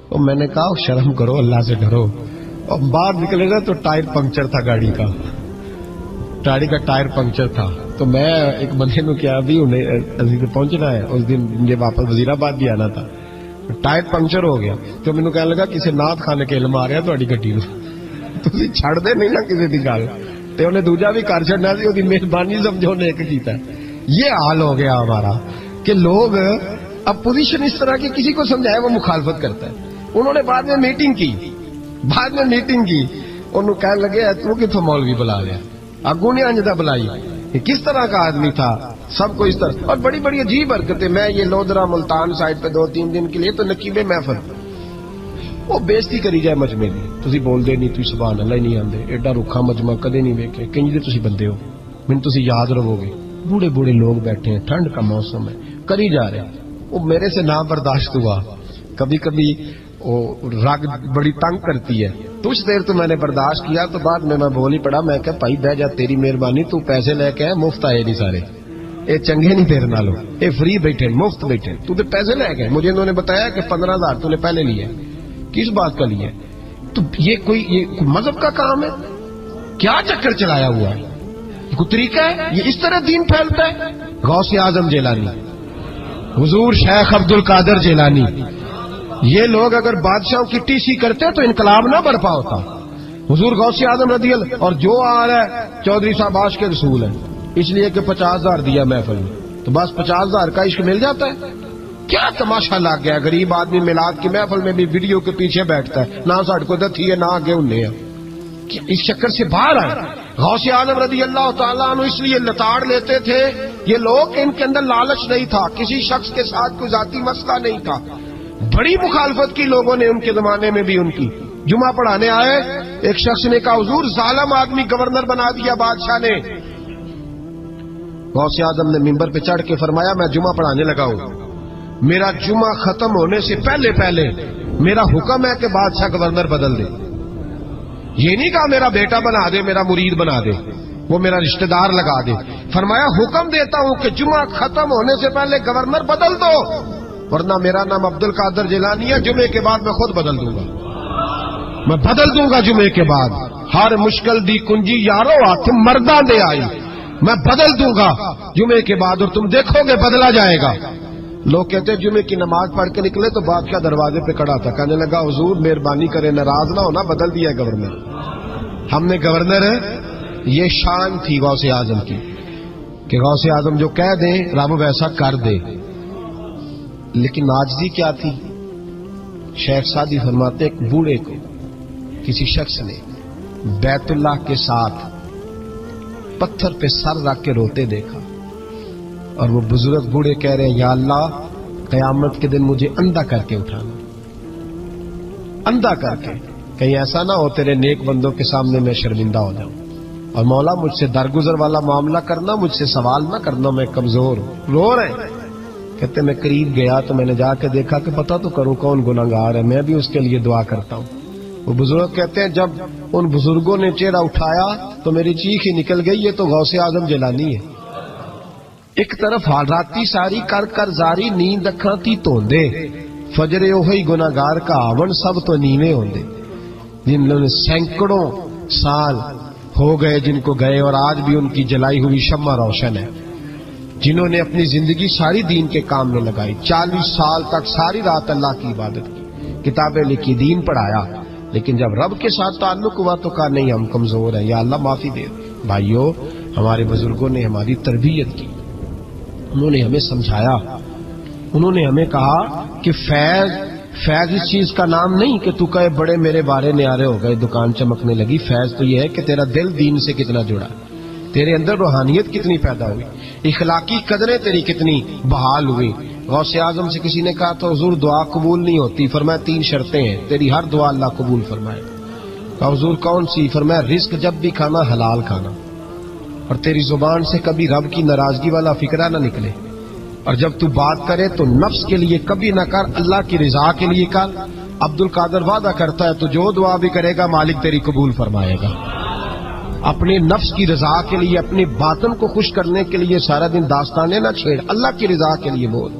اور میں نے کہا شرم کرو، اللہ سے ڈرو. اور باہر نکلے نا تو ٹائر پنکچر تھا گاڑی کا ٹائر پنکچر تھا. تو میں ایک بندے کو کیا ابھی انہیں پہنچنا ہے، اس دن مجھے واپس وزیر آباد بھی آنا تھا، ٹائر پنکچر ہو گیا تو مینوں کہنے لگا کسی نعت خانے کے علم آ رہا تہاڈی گڈی نوں تسی چھڑ دے نہیں نا کسی دی گل تے انہیں دوجا بھی کر چھڑنا سی، اودی مہربانی سمجھو نے ایک کیتا. یہ حال ہو گیا ہمارا کہ لوگ اپوزیشن اس طرح کی کسی کو سمجھائے وہ مخالفت کرتا ہے. انہوں نے بعد میں میٹنگ کی انہوں کہنے لگے تو کتوں مولوی بلا لیا، اگوں نے انجدہ بلائی، یہ کس طرح کا آدمی تھا، سب کو اس طرح. اور بڑی بڑی عجیب حرکتیں. میں یہ لودرا ملتان سائڈ پہ 2-3 دن کے لیے تو نقیب محفل وہ بےزتی کری جائے مجمے دی، تسی بول دے نہیں، تسی سبحان اللہ ہی نہیں آندے، ایڈا رکھا مجمع کدے نہیں ویکھے، کہیں دے تسی بندے ہو، من تسی یاد رہو گے. بوڑھے لوگ بیٹھے ہیں، ٹھنڈ کا موسم ہے، کری جا رہے ہیں. وہ میرے سے نہ برداشت ہوا. کبھی وہ رگ بڑی تنگ کرتی ہے، کچھ دیر تو میں نے برداشت کیا تو بعد میں بول ہی پڑا. میں کہ بھائی بہ جا، تیری مہربانی، تو پیسے لے کے مفت آئے نہیں سارے، اے چنگے نہیں تیرے نالوں، اے فری بیٹھے مفت بیٹھے، تو تے پیسے لے گئے. مجھے انہوں نے بتایا کہ 15,000 تو نے پہلے لیے. کس بات کا لیے؟ تو یہ کوئی مذہب کا کام ہے؟ کیا چکر چلایا ہوا ہے؟ یہ کوئی طریقہ ہے؟ یہ اس طرح دین پھیلتا ہے؟ غوث اعظم جیلانی، حضور شیخ عبد القادر جیلانی، یہ لوگ اگر بادشاہوں کی ٹی سی کرتے تو انقلاب نہ برپا ہوتا. حضور غوث اعظم رضی اللہ. اور جو آ رہا ہے چودھری صاحب عاش کے رسول ہے، اس لیے کہ 50,000 دیا محفل میں تو بس 50,000 کا عشق مل جاتا ہے. کیا تماشا لگ گیا؟ غریب آدمی میلاد کی محفل میں بھی ویڈیو کے پیچھے بیٹھتا ہے، نہ ساڑھ کو دتھی ہے نہ آگے انہیں ہے. اس چکر سے باہر آئے. غوث اعظم رضی اللہ تعالیٰ عنہ اس لیے لتاڑ لیتے تھے یہ لوگ، ان کے اندر لالچ نہیں تھا، کسی شخص کے ساتھ کوئی ذاتی مسئلہ نہیں تھا. بڑی مخالفت کی لوگوں نے ان کے زمانے میں بھی ان کی. جمعہ پڑھانے آئے، ایک شخص نے کہا حضور ظالم آدمی گورنر بنا دیا بادشاہ نے. غوث اعظم نے ممبر پہ چڑھ کے فرمایا میں جمعہ پڑھانے لگا ہوں، میرا جمعہ ختم ہونے سے پہلے میرا حکم ہے کہ بادشاہ گورنر بدل دے. یہ نہیں کہا میرا بیٹا بنا دے، میرا مرید بنا دے، وہ میرا رشتہ دار لگا دے. فرمایا حکم دیتا ہوں کہ جمعہ ختم ہونے سے پہلے گورنر بدل دو، ورنہ میرا نام عبد القادر جیلانی ہے، جمعے کے بعد میں خود بدل دوں گا، میں بدل دوں گا جمعے کے بعد. ہر مشکل دی کنجی یارو ہاتھ مرداں دے آئی، میں بدل دوں گا جمعے کے بعد، اور تم دیکھو گے بدلا جائے گا. لوگ کہتے ہیں جمعے کی نماز پڑھ کے نکلے تو بادشاہ دروازے پہ کھڑا تھا، کہنے لگا حضور مہربانی کرے ناراض نہ ہونا، بدل دیا گورنر، ہم نے گورنر ہے. یہ شان تھی غوث اعظم کی کہ غوث اعظم جو کہہ دیں رب ویسا کر دے. لیکن عاجزی کیا تھی؟ شیخ سعدی فرماتے ایک بوڑھے کو کسی شخص نے بیت اللہ کے ساتھ پتھر پہ سر رکھ کے روتے دیکھا، اور وہ بزرگ بوڑھے کہہ رہے ہیں یا اللہ قیامت کے دن مجھے اندھا کر کے اٹھانا، اندھا کر کے، کہیں ایسا نہ ہو تیرے نیک بندوں کے سامنے میں شرمندہ ہو جاؤں، اور مولا مجھ سے درگزر والا معاملہ کرنا، مجھ سے سوال نہ کرنا، میں کمزور ہوں. رو رہے ہیں. کہتے میں قریب گیا تو میں نے جا کے دیکھا کہ پتہ تو کروں کون گناہگار ہے، میں بھی اس کے لیے دعا کرتا ہوں. وہ بزرگ کہتے ہیں جب ان بزرگوں نے چہرہ اٹھایا تو میری چیخ ہی نکل گئی، یہ تو غوث اعظم جیلانی ہے. ایک طرف حالاتی ساری کر کر زاری نیند اکھاں تی توندے، فجر اوہی گناہگار کا آون سب تو نیویں ہوندے. جن لوگوں نے سینکڑوں سال ہو گئے جن کو گئے، اور آج بھی ان کی جلائی ہوئی شمع روشن ہے. جنہوں نے اپنی زندگی ساری دین کے کام میں لگائی، 40 سال تک ساری رات اللہ کی عبادت کی، کتابیں لکھی، دین پڑھایا، لیکن جب رب کے ساتھ تعلق ہوا تو کہا نہیں ہم کمزور ہیں، یا اللہ معافی دے. بھائیو ہمارے بزرگوں نے ہماری تربیت کی، انہوں نے ہمیں سمجھایا، انہوں نے ہمیں کہا کہ فیض اس چیز کا نام نہیں کہ تو کہے بڑے میرے بارے نیارے ہو گئے، دکان چمکنے لگی. فیض تو یہ ہے کہ تیرا دل دین سے کتنا جڑا، تیرے اندر روحانیت کتنی پیدا ہوئی، اخلاقی قدریں تیری کتنی بحال ہوئی. غوث اعظم سے کسی نے کہا تو حضور دعا قبول نہیں ہوتی، فرمایا 3 شرطیں ہیں، تیری ہر دعا اللہ قبول فرمائے. کہا حضور کون سی؟ فرمایا رزق جب بھی کھانا حلال کھانا، اور تیری زبان سے کبھی رب کی ناراضگی والا فکرہ نہ نکلے، اور جب تو بات کرے تو نفس کے لیے کبھی نہ کر، اللہ کی رضا کے لیے کر. عبد القادر وعدہ کرتا ہے تو جو دعا بھی کرے گا مالک تیری قبول فرمائے گا. اپنے نفس کی رضا کے لیے، اپنے باطن کو خوش کرنے کے لیے سارا دن داستانیں نہ چھیڑ، اللہ کی رضا کے لیے بول۔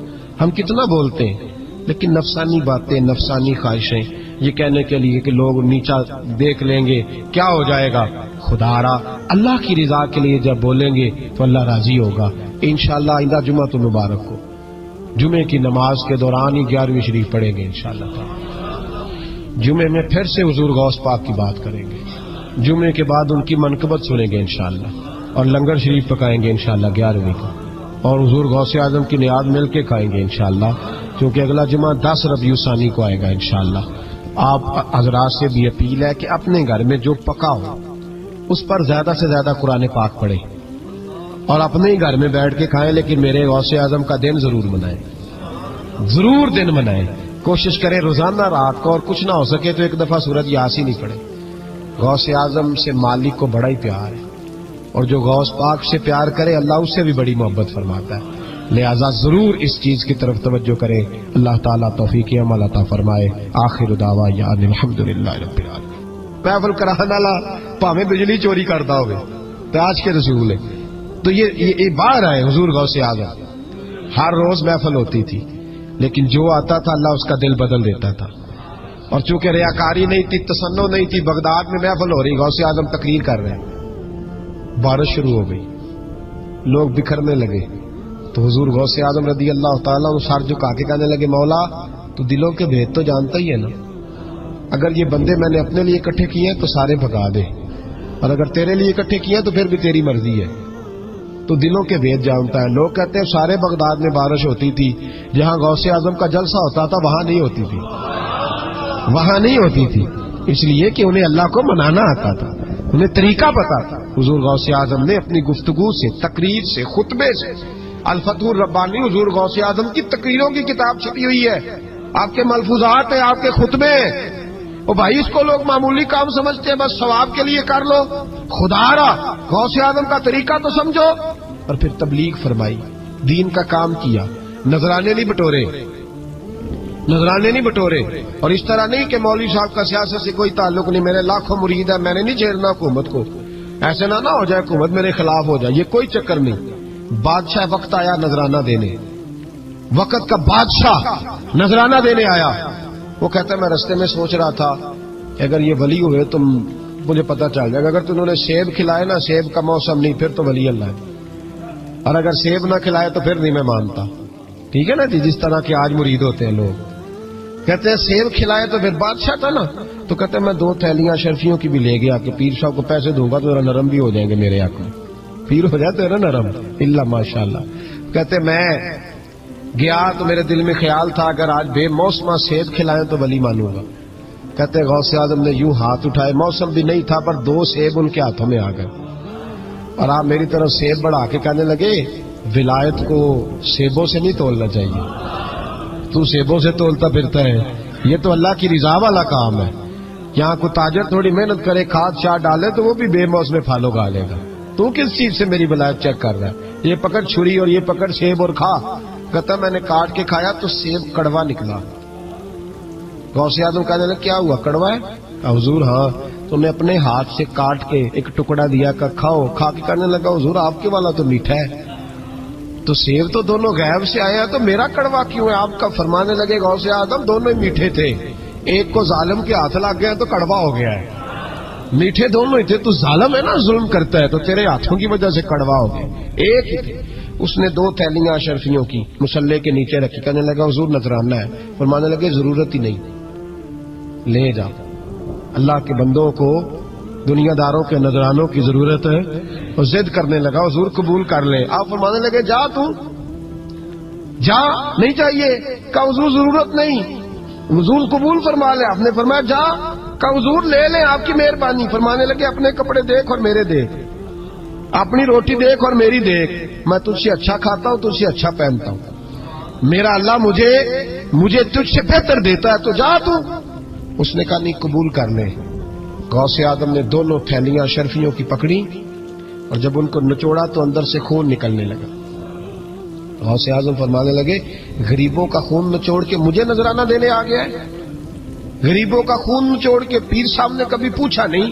ہم کتنا بولتے ہیں لیکن نفسانی باتیں، نفسانی خواہشیں، یہ کہنے کے لیے کہ لوگ نیچا دیکھ لیں گے کیا ہو جائے گا، خدا را اللہ کی رضا کے لیے جب بولیں گے تو اللہ راضی ہوگا انشاءاللہ۔ آئندہ جمعہ تو مبارک ہو، جمعے کی نماز کے دوران ہی 11ویں شریف پڑھیں گے انشاءاللہ تعالی۔ جمعے میں پھر سے حضور غوث پاک کی بات کریں گے، جمعے کے بعد ان کی منقبت سنیں گے انشاءاللہ، اور لنگر شریف پکائیں گے انشاءاللہ 11ویں کو، اور حضور غوث اعظم کی نیاد مل کے کھائیں گے انشاءاللہ، کیونکہ اگلا جمعہ 10 ربیع الثانی کو آئے گا انشاءاللہ۔ آپ حضرات سے بھی اپیل ہے کہ اپنے گھر میں جو پکا ہو اس پر زیادہ سے زیادہ قرآن پاک پڑھیں، اور اپنے ہی گھر میں بیٹھ کے کھائیں، لیکن میرے غوث اعظم کا دن ضرور منائیں، ضرور دن منائیں۔ کوشش کریں روزانہ رات کو، اور کچھ نہ ہو سکے تو ایک دفعہ سورۃ یاسین ہی پڑھیں۔ غوث اعظم سے مالک کو بڑا ہی پیار ہے، اور جو غوث پاک سے پیار کرے اللہ اس سے بھی بڑی محبت فرماتا ہے، لہذا ضرور اس چیز کی طرف توجہ کریں۔ اللہ تعالیٰ توفیق عمل عطا فرمائے۔ آخر دعوانا الحمدللہ رب العالمین۔ محفل کرانے والا پاویں بجلی چوری کرتا ہوگا تاج کے رسول ہے، تو یہ باہر آئے حضور غوث اعظم، ہر روز محفل ہوتی تھی، لیکن جو آتا تھا اللہ اس کا دل بدل دیتا تھا، اور چونکہ ریاکاری نہیں تھی، تسنع نہیں تھی، بغداد میں محفل ہو رہی، غوث اعظم تقریر کر رہے ہیں، بارش شروع ہو گئی، لوگ بکھرنے لگے، تو حضور غوث اعظم رضی اللہ تعالیٰ عنہ سر جھکا کے کہنے لگے، مولا تو دلوں کے بھید تو جانتا ہی ہے نا، اگر یہ بندے میں نے اپنے لیے اکٹھے کیے ہیں تو سارے بھگا دے، اور اگر تیرے لیے اکٹھے کیے ہیں تو پھر بھی تیری مرضی ہے، تو دلوں کے بھید جانتا ہے۔ لوگ کہتے ہیں سارے بغداد میں بارش ہوتی تھی، جہاں غوث اعظم کا جلسہ ہوتا تھا وہاں نہیں ہوتی تھی، وہاں نہیں ہوتی تھی، اس لیے کہ انہیں اللہ کو منانا آتا تھا، انہیں طریقہ پتا تھا۔ حضور غوث اعظم نے اپنی گفتگو سے، تقریر سے، خطبے سے، الفتح الربانی حضور غوث اعظم کی تقریروں کی کتاب چھپی ہوئی ہے، آپ کے ملفوظات ہیں، آپ کے خطبے ہیں، او بھائی اس کو لوگ معمولی کام سمجھتے ہیں، بس ثواب کے لیے کر لو، خدا را غوث اعظم کا طریقہ تو سمجھو۔ اور پھر تبلیغ فرمائی، دین کا کام کیا، نذرانے نہیں بٹورے، نذرانے نہیں بٹورے، اور اس طرح نہیں کہ مولوی صاحب کا سیاست سے کوئی تعلق نہیں، میرے لاکھوں مرید ہیں، میں نے نہیں چھیڑنا حکومت کو، ایسے نہ ہو جائے حکومت میرے خلاف ہو جائے، یہ کوئی چکر نہیں۔ بادشاہ وقت آیا نذرانہ دینے، وقت کا بادشاہ نذرانہ دینے آیا، وہ کہتا ہے میں رستے میں سوچ رہا تھا کہ اگر یہ ولی ہوئے تو مجھے پتہ چل جائے گا، اگر تم نے سیب کھلائے نا، سیب کا موسم نہیں، پھر تو ولی اللہ ہے، اور اگر سیب نہ کھلائے تو پھر نہیں میں مانتا، ٹھیک ہے نا جی، جس طرح کے آج مرید ہوتے ہیں لوگ، کہتے ہیں سیب کھلائے تو پھر بادشاہ تھا نا، تو کہتے ہیں میں 2 تھیلیاں شرفیوں کی بھی لے گیا کہ پیر صاحب کو پیسے دوں گا تو ذرا نرم بھی ہو جائیں گے میرے حق میں، پیر ہو جاتے ہیں نا نرم، اللہ ماشاءاللہ۔ کہتے میں گیا تو میرے دل میں خیال تھا اگر آج بے موسمہ سیب کھلائیں تو ولی مانوں گا، کہتے غوث اعظم نے یوں ہاتھ اٹھائے، موسم بھی نہیں تھا پر 2 سیب ان کے ہاتھوں میں آ گئے، اور آپ میری طرف سیب بڑھا کے کہنے لگے ولایت کو سیبوں سے نہیں تولنا چاہیے، تو سیبوں سے تولتا پھرتا ہے، یہ تو اللہ کی رضا والا کام ہے، یہاں کو تاجر تھوڑی محنت کرے، کھاد شاد ڈالے تو وہ بھی بے موسم میں پھل اگا لے گا، تو کس چیز سے میری ولایت چیک کر رہا ہے، یہ پکڑ چھری اور یہ پکڑ سیب اور کھا، کہتا میں نے کاٹ کے کھایا تو سیب کڑوا نکلا، غوث اعظم کہنے لگے کیا ہوا، کڑوا ہے؟ حضور ہاں، تو نے اپنے ہاتھ سے کاٹ کے ایک ٹکڑا دیا کہ کھاؤ، کھا کے کہنے لگا حضور آپ کے والا تو میٹھا ہے، تو سیب تو دونوں غیب سے آئے ہیں تو میرا کڑوا کیوں ہے؟ آپ کا فرمانے لگے غوث اعظم دونوں ہی میٹھے تھے، ایک کو ظالم کے ہاتھ لگ گیا تو کڑوا ہو گیا ہے، میٹھے دونوں ہی تھے، تو ظالم ہے نا، ظلم کرتا ہے، تو تیرے ہاتھوں کی وجہ سے کڑوا ہو گیا، ایک ہی تھے۔ اس نے 2 تھیلیاں اشرفیوں کی مصلے کے نیچے رکھی، کہنے لگا حضور نذرانہ ہے، فرمانے لگے ضرورت ہی نہیں، لے جا، اللہ کے بندوں کو دنیا داروں کے نذرانوں کی ضرورت ہے، اور ضد کرنے لگا حضور قبول کر لے، آپ فرمانے لگے جا تو جا، نہیں چاہیے، کہا حضور ضرورت نہیں، حضور قبول فرما لے، آپ نے فرمایا جا، کہا حضور لے لیں آپ کی مہربانی، فرمانے لگے اپنے کپڑے دیکھ اور میرے دیکھ، اپنی روٹی دیکھ اور میری دیکھ، میں تجھ سے اچھا کھاتا ہوں، تجھ سے اچھا پہنتا ہوں، میرا اللہ مجھے تجھ سے بہتر دیتا ہے، تو جا تو۔ اس نے کہا نہیں قبول کر لے۔ غوث اعظم نے 2 تھیلیاں شرفیوں کی پکڑی، اور جب ان کو نچوڑا تو اندر سے خون نکلنے لگا، غوث اعظم فرمانے لگے غریبوں کا خون نچوڑ کے مجھے نذرانہ دینے آ گیا ہے، غریبوں کا خون نچوڑ کے، پیر صاحب نے کبھی پوچھا نہیں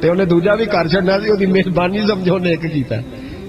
ਤੇ ਉਹਨੇ ਦੂਜਾ ਵੀ ਕਰ ਛੱਡਣਾ ਸੀ, ਉਹਦੀ ਮਿਹਰਬਾਨੀ ਸਮਝੋ ਨੇ ਇੱਕ ਕੀਤਾ।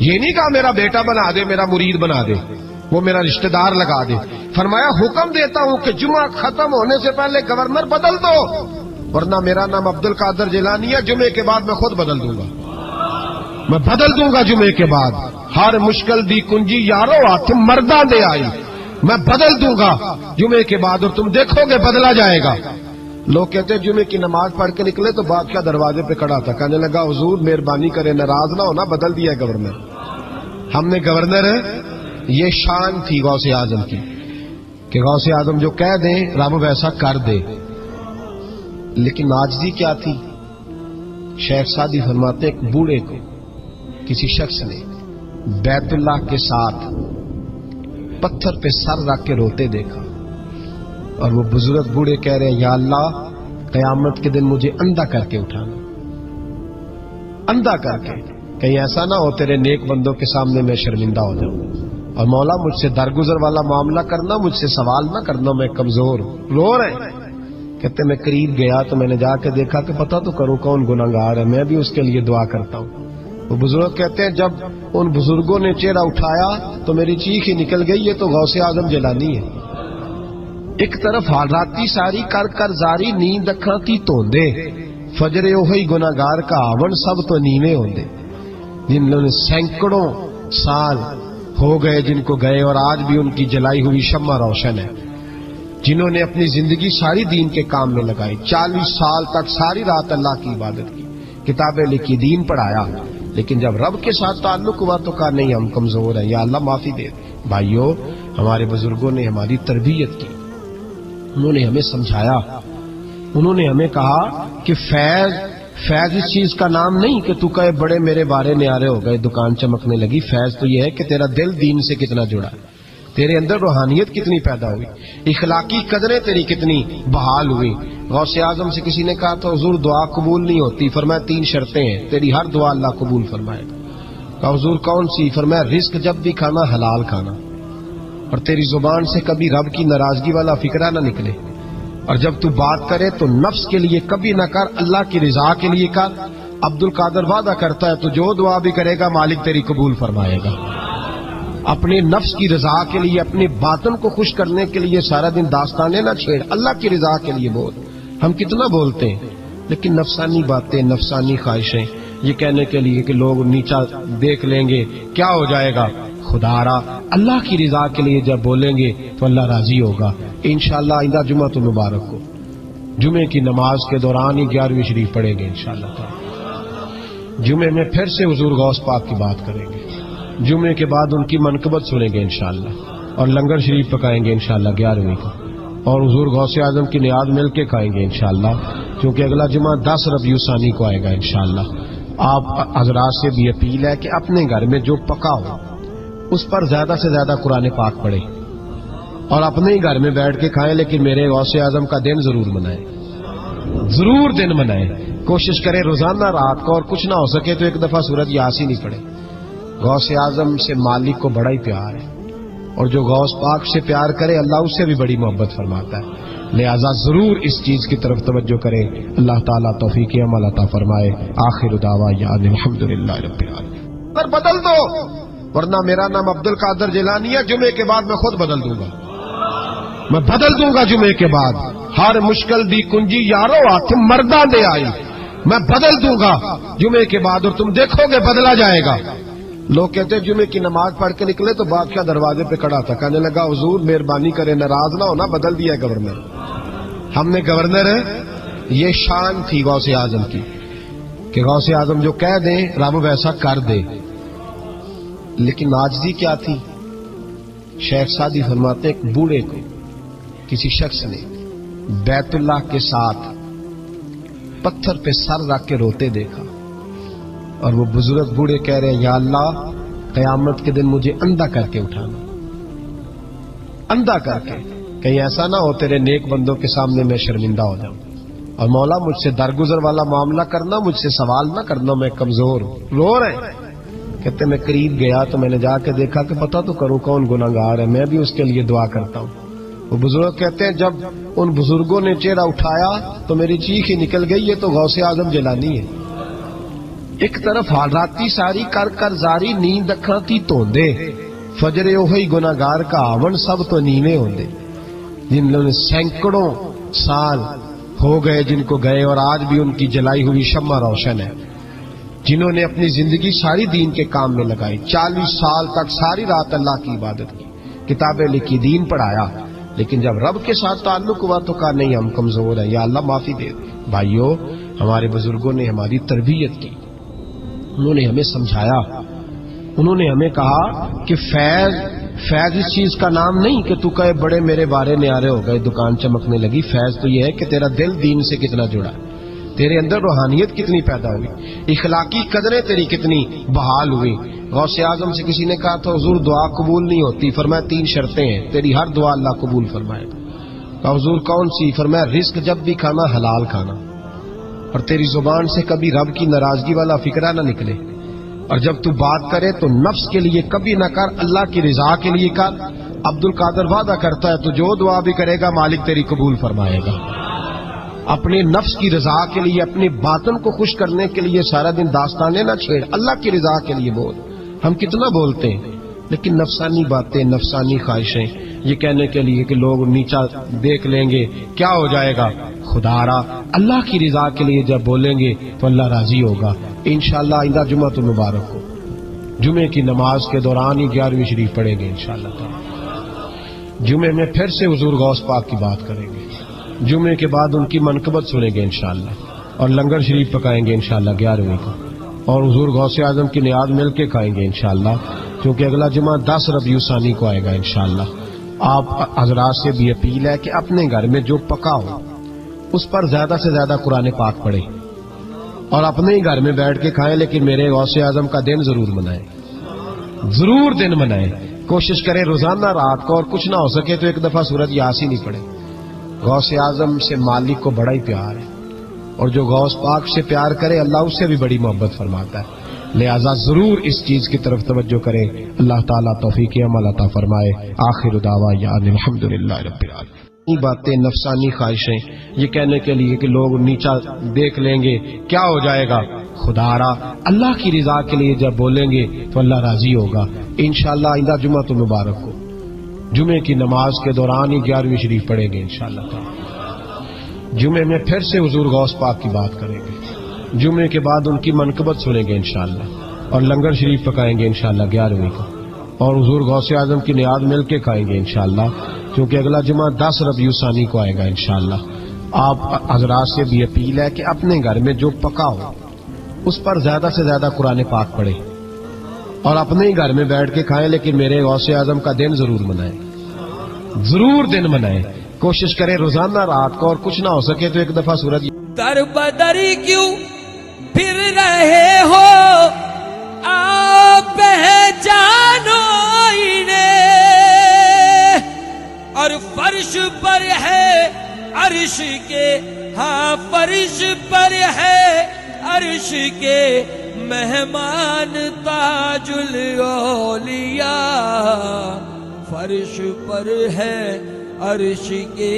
یہ نہیں کہا میرا بیٹا بنا دے, میرا مرید بنا دے, وہ میرا رشتہ دار لگا دے. فرمایا حکم دیتا ہوں کہ جمعہ ختم ہونے سے پہلے گورنر بدل دو, ورنہ میرا نام عبد القادر جیلانی ہے, جمعے کے بعد میں خود بدل دوں گا, میں بدل دوں گا جمعے کے بعد. ہر مشکل دی کنجی یارو ہاتھ مرداں دے آئی, میں بدل دوں گا جمعے کے بعد, اور تم دیکھو گے بدلا جائے گا. لوگ کہتے ہیں جمعے کی نماز پڑھ کے نکلے تو بادشاہ دروازے پہ کھڑا تھا, کہنے لگا حضور مہربانی کرے ناراض نہ ہونا, بدل دیا ہے گورنر. ہم نے گورنر یہ شان تھی غوث اعظم کی کہ غوث اعظم جو کہہ دیں رب ویسا کر دے. لیکن عاجزی کیا تھی؟ شیخ سعدی فرماتے ایک بوڑھے کو کسی شخص نے بیت اللہ کے ساتھ پتھر پہ سر رکھ کے روتے دیکھا, اور وہ بزرگ بوڑھے کہہ رہے ہیں یا اللہ قیامت کے دن مجھے اندھا کر کے اٹھانا, اندھا کر کے, کہیں ایسا نہ ہو تیرے نیک بندوں کے سامنے میں شرمندہ ہو جاؤں, اور مولا مجھ سے درگزر والا معاملہ کرنا, مجھ سے سوال نہ کرنا, میں کمزور رو رہے. کہتے میں قریب گیا تو میں نے جا کے دیکھا کہ پتہ تو کروں کون گناہگار ہے, میں بھی اس کے لیے دعا کرتا ہوں. وہ بزرگ کہتے ہیں جب ان بزرگوں نے چہرہ اٹھایا تو میری چیخ ہی نکل گئی, یہ تو غوث اعظم جیلانی ہے. ایک طرف حالاتی ساری کر کر زاری, نیند اکھاں تی توندے, فجر اوہی گناہگار کا آون سب تو نیویں ہوندے. جنہوں نے سینکڑوں سال ہو گئے جن کو گئے, اور آج بھی ان کی جلائی ہوئی شمع روشن ہے. جنہوں نے اپنی زندگی ساری دین کے کام میں لگائی, 40 سال تک ساری رات اللہ کی عبادت کی, کتابیں لکھی, دین پڑھایا, لیکن جب رب کے ساتھ تعلق ہوا تو کہا نہیں ہم کمزور ہیں, یا اللہ معافی دے. بھائیو ہمارے بزرگوں نے ہماری تربیت کی, انہوں نے ہمیں سمجھایا, انہوں نے ہمیں کہا کہ فیض اس چیز کا نام نہیں کہ تو کہے بڑے میرے بارے نیارے ہو گئے, دکان چمکنے لگی. فیض تو یہ ہے کہ تیرا دل دین سے کتنا جڑا ہے, تیرے اندر روحانیت کتنی پیدا ہوئی, اخلاقی قدریں تیری کتنی بحال ہوئی. غوث اعظم سے کسی نے کہا تو حضور دعا قبول نہیں ہوتی, فرمایا 3 شرطیں ہیں, تیری ہر دعا اللہ قبول فرمائے گا. کہا حضور کون سی؟ فرمایا رزق جب بھی کھانا حلال کھانا, اور تیری زبان سے کبھی رب کی ناراضگی والا فکرہ نہ نکلے, اور جب تو بات کرے تو نفس کے لیے کبھی نہ کر, اللہ کی رضا کے لیے کر. عبد القادر وعدہ کرتا ہے تو جو دعا بھی کرے گا مالک تیری قبول فرمائے گا. اپنے نفس کی رضا کے لیے, اپنے باطن کو خوش کرنے کے لیے سارا دن داستانے نہ چھیڑ, اللہ کی رضا کے لیے بول. ہم کتنا بولتے ہیں لیکن نفسانی باتیں, نفسانی خواہشیں, یہ کہنے کے لیے کہ لوگ نیچا دیکھ لیں گے کیا ہو جائے گا. خدا را اللہ کی رضا کے لیے جب بولیں گے تو اللہ راضی ہوگا. انشاءاللہ آئندہ جمعہ تو مبارک ہو, جمعے کی نماز کے دوران ہی 11ویں شریف پڑھیں گے انشاءاللہ. جمعے میں پھر سے حضور غوث پاک کی بات کریں گے, جمعے کے بعد ان کی منقبت سنیں گے انشاءاللہ, اور لنگر شریف پکائیں گے انشاءاللہ 11ویں کو, اور حضور غوث اعظم کی نیاز مل کے کھائیں گے انشاءاللہ, کیونکہ اگلا جمعہ 10 ربیع ثانی کو آئے گا انشاءاللہ. آپ حضرات سے بھی اپیل ہے کہ اپنے گھر میں جو پکا ہو اس پر زیادہ سے زیادہ قرآن پاک پڑھیں, اور اپنے ہی گھر میں بیٹھ کے کھائیں, لیکن میرے غوث اعظم کا دن ضرور منائیں, ضرور دن منائیں. کوشش کریں روزانہ رات کو, اور کچھ نہ ہو سکے تو ایک دفعہ سورۃ یاسین ہی پڑھیں. غوث اعظم سے مالک کو بڑا ہی پیار ہے, اور جو غوث پاک سے پیار کرے اللہ اس سے بھی بڑی محبت فرماتا ہے. لہذا ضرور اس چیز کی طرف توجہ کریں. اللہ تعالیٰ توفیق عمل عطا فرمائے. آخر دعوانا الحمدللہ رب العالمین. پر بدل دو, ورنہ میرا نام عبد القادر جیلانی ہے, جمعے کے بعد میں خود بدل دوں گا, میں بدل دوں گا جمعے کے بعد. ہر مشکل دی کنجی یارو ہاتھ مرداں دے آئی, میں بدل دوں گا جمعے کے بعد, اور تم دیکھو گے بدلا جائے گا. لوگ کہتے ہیں جمعے کی نماز پڑھ کے نکلے تو بادشاہ دروازے پہ کھڑا تھا, کہنے لگا حضور مہربانی کرے ناراض نہ ہونا, بدل دیا ہے گورنر. ہم نے گورنر یہ شان تھی غوث اعظم کی کہ غوث اعظم جو کہہ دیں رب ویسا کر دے. لیکن عاجزی کیا تھی؟ شیخ سعدی فرماتے ایک بوڑھے کو کسی شخص نے بیت اللہ کے ساتھ پتھر پہ سر رکھ کے روتے دیکھا, اور وہ بزرگ بوڑھے کہہ رہے ہیں یا اللہ قیامت کے دن مجھے اندھا کر کے اٹھانا, اندھا کر کے, کہیں ایسا نہ ہو تیرے نیک بندوں کے سامنے میں شرمندہ ہو جاؤں, اور مولا مجھ سے درگزر والا معاملہ کرنا, مجھ سے سوال نہ کرنا, میں کمزور رو رہے. کہتے میں قریب گیا تو میں نے جا کے دیکھا کہ پتہ تو کروں کون گناہگار ہے, میں بھی اس کے لیے دعا کرتا ہوں. وہ بزرگ کہتے ہیں جب ان بزرگوں نے چہرہ اٹھایا تو میری چیخ ہی نکل گئی, یہ تو غوث اعظم جیلانی ہے. ایک طرف راتی ساری کر کر زاری نیند اکھاں تی توندے فجرے اوہی گناہگار کا آون سب تو نیویں ہوندے جن لوگوں نے سینکڑوں سال ہو گئے جن کو گئے اور آج بھی ان کی جلائی ہوئی شمع روشن ہے، جنہوں نے اپنی زندگی ساری دین کے کام میں لگائی، 40 سال تک ساری رات اللہ کی عبادت کی، کتابیں لکھی، دین پڑھایا، لیکن جب رب کے ساتھ تعلق ہوا تو کہا نہیں ہم کمزور ہیں، یا اللہ معافی دے دے۔ بھائیو، ہمارے بزرگوں نے ہماری تربیت کی، انہوں نے ہمیں سمجھایا، انہوں نے ہمیں کہا کہ فیض اس چیز کا نام نہیں کہ تو کہے بڑے میرے بارے نیارے ہو گئے، دکان چمکنے لگی، فیض تو یہ ہے کہ تیرا دل دین سے کتنا جڑا ہے، تیرے اندر روحانیت کتنی پیدا ہوئی، اخلاقی قدریں تیری کتنی بحال ہوئی۔ غوث اعظم سے کسی نے کہا تو حضور دعا قبول نہیں ہوتی، فرمایا 3 شرطیں ہیں، تیری ہر دعا اللہ قبول فرمائے گا۔ کہا حضور کون سی؟ فرمایا رزق جب بھی کھانا حلال کھانا، اور تیری زبان سے کبھی رب کی ناراضگی والا فکرہ نہ نکلے، اور جب تو بات کرے تو نفس کے لیے کبھی نہ کر، اللہ کی رضا کے لیے کر۔ عبد القادر وعدہ کرتا ہے تو جو دعا بھی کرے گا مالک تیری قبول فرمائے گا۔ اپنے نفس کی رضا کے لیے، اپنے باطن کو خوش کرنے کے لیے سارا دن داستانیں نہ چھیڑ، اللہ کی رضا کے لیے بول۔ ہم کتنا بولتے ہیں لیکن نفسانی باتیں، نفسانی خواہشیں، یہ کہنے کے لیے کہ لوگ نیچا دیکھ لیں گے کیا ہو جائے گا، خدا را اللہ کی رضا کے لیے جب بولیں گے تو اللہ راضی ہوگا۔ انشاءاللہ آئندہ جمعہ تو مبارک ہو، جمعے کی نماز کے دوران ہی 11ویں شریف پڑھیں گے انشاءاللہ تعالی، جمعے میں پھر سے حضور غوث پاک کی بات کریں گے، جمعے کے بعد ان کی منقبت سنیں گے انشاءاللہ، اور لنگر شریف پکائیں گے انشاءاللہ 11ویں کو، اور حضور غوث اعظم کی نیاد مل کے کھائیں گے انشاءاللہ، کیونکہ اگلا جمعہ 10 ربیع الثانی کو آئے گا انشاءاللہ۔ آپ حضرات سے بھی اپیل ہے کہ اپنے گھر میں جو پکا ہو اس پر زیادہ سے زیادہ قرآن پاک پڑھیں، اور اپنے ہی گھر میں بیٹھ کے کھائیں، لیکن میرے غوث اعظم کا دن ضرور منائیں، ضرور دن منائیں، کوشش کریں روزانہ رات کو، اور کچھ نہ ہو سکے تو ایک دفعہ سورۃ یاسین ہی پڑھیں۔ غوث اعظم سے مالک کو بڑا ہی پیار ہے، اور جو غوث پاک سے پیار کرے اللہ اس سے بھی بڑی محبت فرماتا ہے، لہذا ضرور اس چیز کی طرف توجہ کریں۔ اللہ تعالیٰ توفیق عمل عطا فرمائے۔ آخر دعوانا ان الحمدللہ رب العالمین۔ یہ باتیں، نفسانی خواہشیں، یہ کہنے کے لیے کہ لوگ نیچا دیکھ لیں گے کیا ہو جائے گا، خدا را اللہ کی رضا کے لیے جب بولیں گے تو اللہ راضی ہوگا۔ انشاءاللہ آئندہ جمعہ تو مبارک ہو، جمعے کی نماز کے دوران ہی 11ویں شریف پڑھیں گے انشاءاللہ تعالی، جمعے میں پھر سے حضور غوث پاک کی بات کریں گے، جمعے کے بعد ان کی منقبت سنیں گے انشاءاللہ، اور لنگر شریف پکائیں گے انشاءاللہ 11ویں کو، اور حضور غوث اعظم کی نیاد مل کے کھائیں گے انشاءاللہ، کیونکہ اگلا جمعہ 10 ربیع الثانی کو آئے گا انشاءاللہ۔ آپ حضرات سے بھی اپیل ہے کہ اپنے گھر میں جو پکا ہو اس پر زیادہ سے زیادہ قرآن پاک پڑھیں، اور اپنے ہی گھر میں بیٹھ کے کھائیں، لیکن میرے غوث اعظم کا دن ضرور منائیں، ضرور دن منائیں، کوشش کریں روزانہ رات کو، اور کچھ نہ ہو سکے تو ایک دفعہ سورۃ در بدر کیوں پھر رہے ہو آپ پہچانو انہیں، اور فرش پر ہے عرش کے، ہاں فرش پر ہے عرش کے مہمان تاج الاولیاء، فرش پر ہے عرش کے